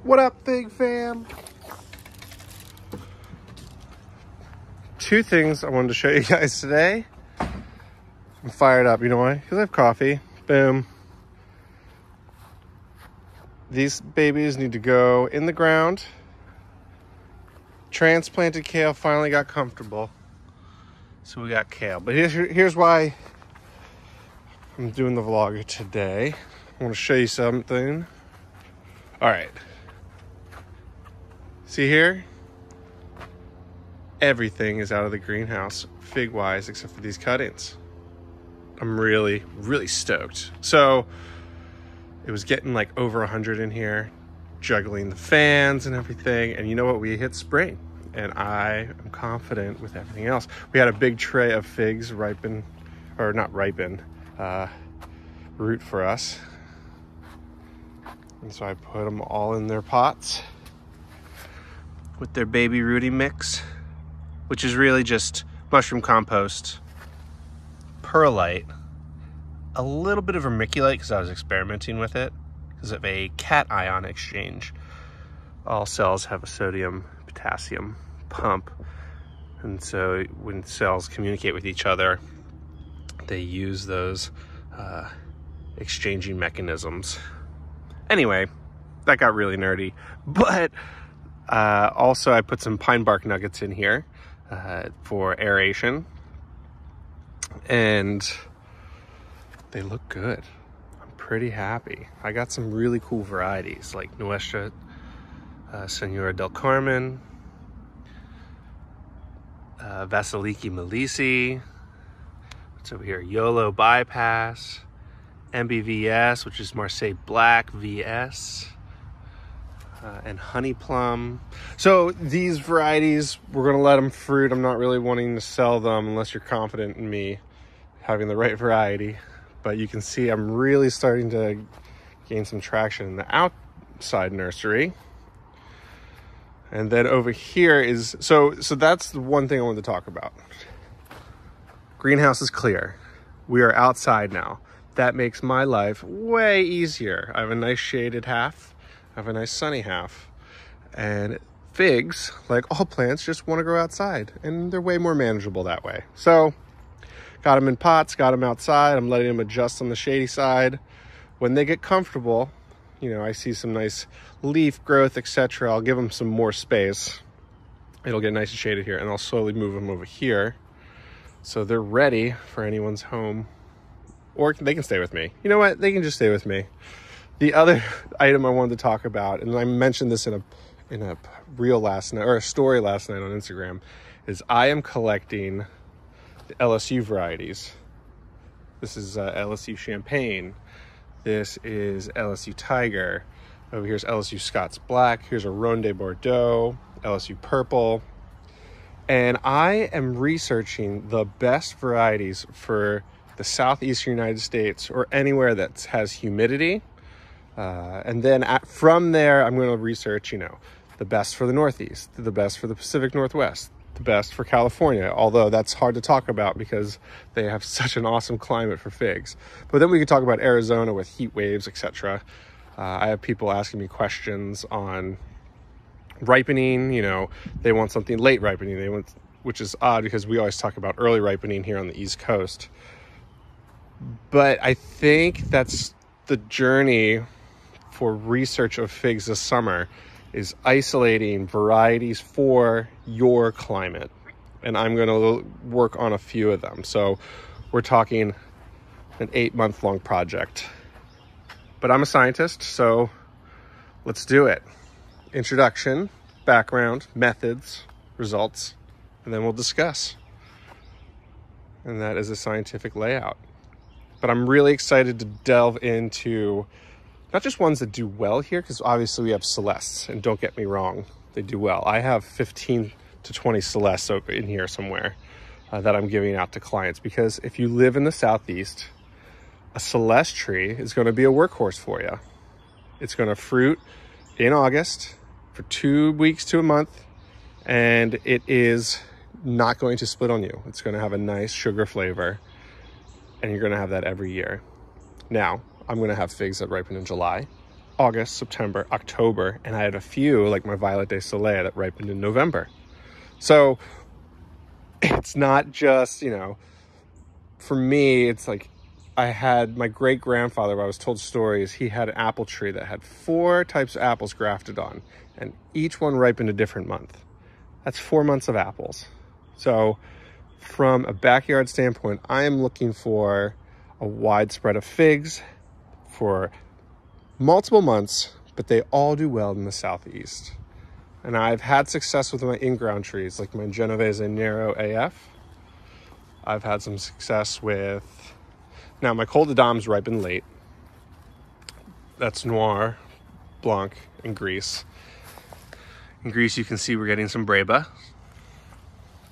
What up, Fig Fam? Two things I wanted to show you guys today. I'm fired up, you know why? Because I have coffee. Boom. These babies need to go in the ground. Transplanted kale finally got comfortable. So we got kale. But here's why I'm doing the vlog today. I want to show you something. All right. See here? Everything is out of the greenhouse, fig-wise, except for these cuttings. I'm really, really stoked. So it was getting like over 100 in here, juggling the fans and everything. And you know what? We hit spring, and I am confident with everything else. We had a big tray of figs ripen, or not ripen, root for us. And so I put them all in their pots with their baby rooting mix, which is really just mushroom compost, perlite, a little bit of vermiculite because I was experimenting with it because of a cation exchange. All cells have a sodium potassium pump, and so when cells communicate with each other, they use those exchanging mechanisms. Anyway, that got really nerdy, but also I put some pine bark nuggets in here for aeration, and they look good. I'm pretty happy. I got some really cool varieties like Nuestra Senora del Carmen, Vasiliki Melisi, what's over here, YOLO Bypass, MBVS, which is Marseille Black VS, and Honey Plum. So these varieties, we're gonna let them fruit. I'm not really wanting to sell them unless you're confident in me having the right variety. But you can see I'm really starting to gain some traction in the outside nursery. And then over here is, so that's the one thing I wanted to talk about. Greenhouse is clear. We are outside now. That makes my life way easier. I have a nice shaded half. I have a nice sunny half. And figs, like all plants, just want to grow outside. And they're way more manageable that way. So, got them in pots, got them outside. I'm letting them adjust on the shady side. When they get comfortable, you know, I see some nice leaf growth, etc. I'll give them some more space. It'll get nice and shaded here, and I'll slowly move them over here so they're ready for anyone's home. Or they can stay with me. You know what? They can just stay with me. The other item I wanted to talk about, and I mentioned this in a reel last night, or a story last night on Instagram, is I am collecting the LSU varieties. This is LSU Champagne. This is LSU Tiger. Over here's LSU Scots Black. Here's a Ronde Bordeaux, LSU Purple. And I am researching the best varieties for the southeastern United States or anywhere that has humidity. And then from there, I'm going to research, you know, the best for the Northeast, the best for the Pacific Northwest, the best for California, although that's hard to talk about because they have such an awesome climate for figs. But then we could talk about Arizona with heat waves, etc. I have people asking me questions on ripening. You know, they want something late ripening. Which is odd because we always talk about early ripening here on the East Coast. But I think that's the journey for research of figs this summer, is isolating varieties for your climate. And I'm going to work on a few of them. So we're talking an 8-month-long project. But I'm a scientist, so let's do it. Introduction, background, methods, results, and then we'll discuss. And that is a scientific layout. But I'm really excited to delve into not just ones that do well here, because obviously we have Celestes, and don't get me wrong, they do well. I have 15 to 20 Celestes in here somewhere that I'm giving out to clients, because if you live in the Southeast, a Celeste tree is going to be a workhorse for you. It's going to fruit in August for 2 weeks to a month, and it is not going to split on you. It's going to have a nice sugar flavor, and you're going to have that every year. Now, I'm going to have figs that ripen in July, August, September, October, and I had a few, like my Violet de Soleil, that ripened in November. So it's not just, you know, for me, it's like I had my great-grandfather, I was told stories, he had an apple tree that had 4 types of apples grafted on, and each one ripened a different month. That's 4 months of apples. So from a backyard standpoint, I am looking for a wide spread of figs for multiple months, but they all do well in the Southeast. And I've had success with my in-ground trees, like my Genovese Nero AF. I've had some success with, now my Col de Dames ripen late. That's Noir, Blanc, and Gris. In Gris, you can see we're getting some Breba.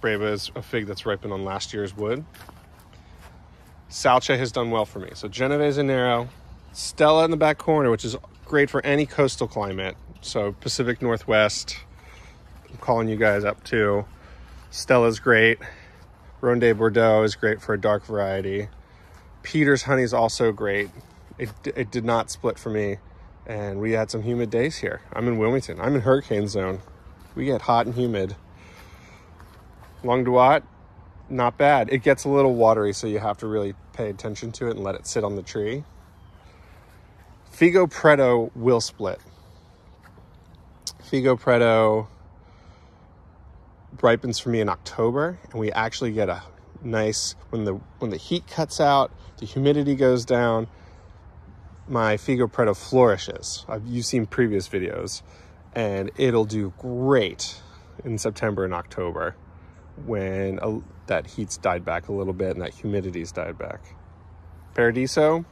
Breba is a fig that's ripened on last year's wood. Salce has done well for me. So Genovese Nero, Stella in the back corner, which is great for any coastal climate. So Pacific Northwest, I'm calling you guys up too. Stella's great. Ronde Bordeaux is great for a dark variety. Peter's honey is also great. It did not split for me. And we had some humid days here. I'm in Wilmington. I'm in hurricane zone. We get hot and humid. Languedoc, not bad. It gets a little watery, so you have to really pay attention to it and let it sit on the tree. Figo Preto will split. Figo Preto ripens for me in October, and we actually get a nice, when the heat cuts out, the humidity goes down, my Figo Preto flourishes. You've seen previous videos, and it'll do great in September and October when that heat's died back a little bit and that humidity's died back. Paradiso,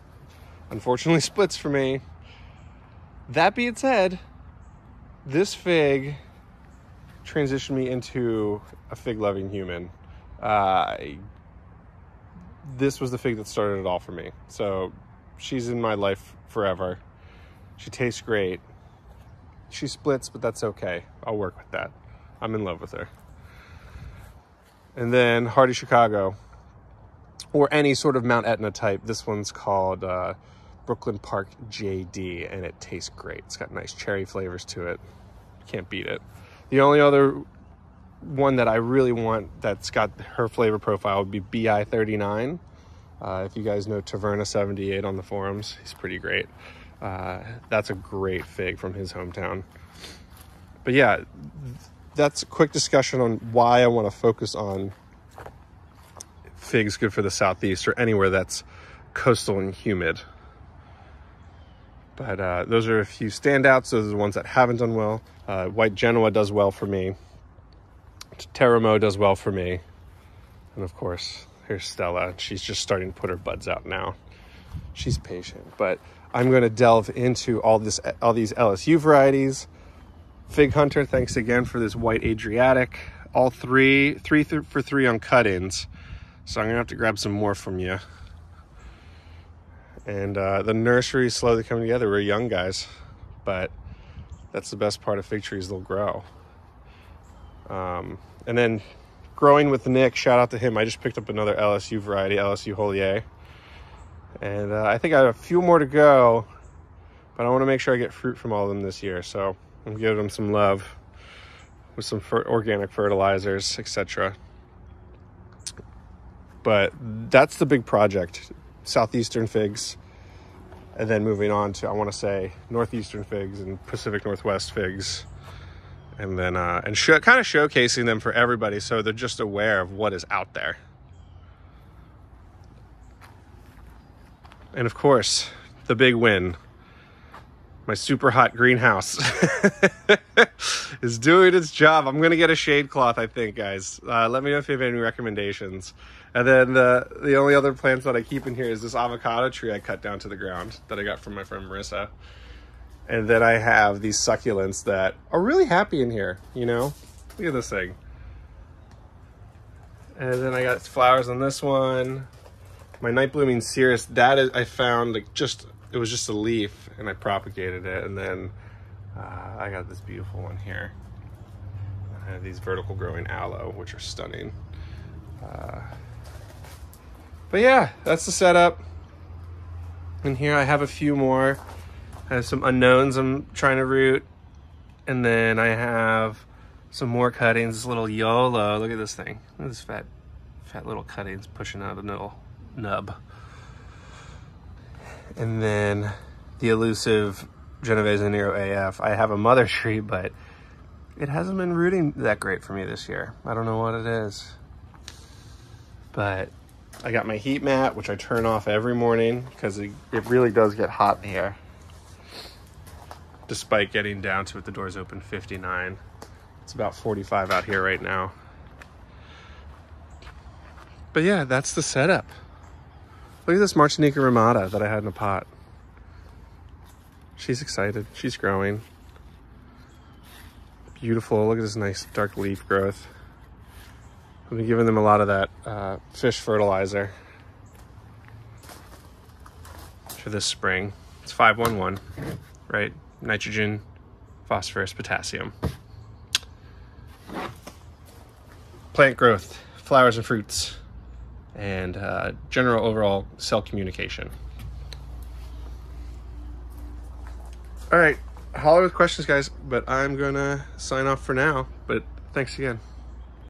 unfortunately, splits for me. That being said, this fig transitioned me into a fig-loving human. This was the fig that started it all for me. So she's in my life forever. She tastes great. She splits, but that's okay. I'll work with that. I'm in love with her. And then Hardy Chicago, or any sort of Mount Etna type. This one's called Brooklyn Park JD, and it tastes great. It's got nice cherry flavors to it. Can't beat it. The only other one that I really want that's got her flavor profile would be BI 39. If you guys know Taverna 78 on the forums, he's pretty great. That's a great fig from his hometown. But yeah, that's a quick discussion on why I want to focus on figs good for the Southeast or anywhere that's coastal and humid. But those are a few standouts. Those are the ones that haven't done well. White Genoa does well for me. Teramo does well for me. And of course, here's Stella. She's just starting to put her buds out now. She's patient. But I'm going to delve into all these LSU varieties. Fig Hunter, thanks again for this white Adriatic. All three for three on cut-ins. So I'm going to have to grab some more from you. And the nursery is slowly coming together. We're young guys, but that's the best part of fig trees, they'll grow. And then growing with Nick, shout out to him. I just picked up another LSU variety, LSU Holier. And I think I have a few more to go, but I want to make sure I get fruit from all of them this year. So I'm giving them some love with some organic fertilizers, etc. But that's the big project. Southeastern figs, and then moving on to, I want to say, northeastern figs and Pacific Northwest figs, and then kind of showcasing them for everybody so they're just aware of what is out there. And of course, the big win, my super hot greenhouse is doing its job. I'm gonna get a shade cloth, I think, guys. Let me know if you have any recommendations. And then the only other plants that I keep in here is this avocado tree I cut down to the ground that I got from my friend Marissa. And then I have these succulents that are really happy in here, you know? Look at this thing. And then I got flowers on this one. My night blooming cereus, that is, I found like it was just a leaf and I propagated it. And then I got this beautiful one here. I have these vertical growing aloe, which are stunning. But yeah, that's the setup. And here I have a few more I have some unknowns I'm trying to root. And then I have some more cuttings, this little YOLO. Look at this thing. Look at this fat little cuttings pushing out of the little nub. And then the elusive Genovese Nero AF. I have a mother tree, but it hasn't been rooting that great for me this year. I don't know what it is. But I got my heat mat, which I turn off every morning because it really does get hot in here. Despite getting down to it, the door's open 59. It's about 45 out here right now. But yeah, that's the setup. Look at this Martinica ramata that I had in a pot. She's excited. She's growing. Beautiful. Look at this nice dark leaf growth. I've been giving them a lot of that fish fertilizer for this spring. It's 511, right? Nitrogen, phosphorus, potassium. Plant growth, flowers and fruits, and general overall cell communication. All right, holler with questions, guys, but I'm gonna sign off for now, but thanks again.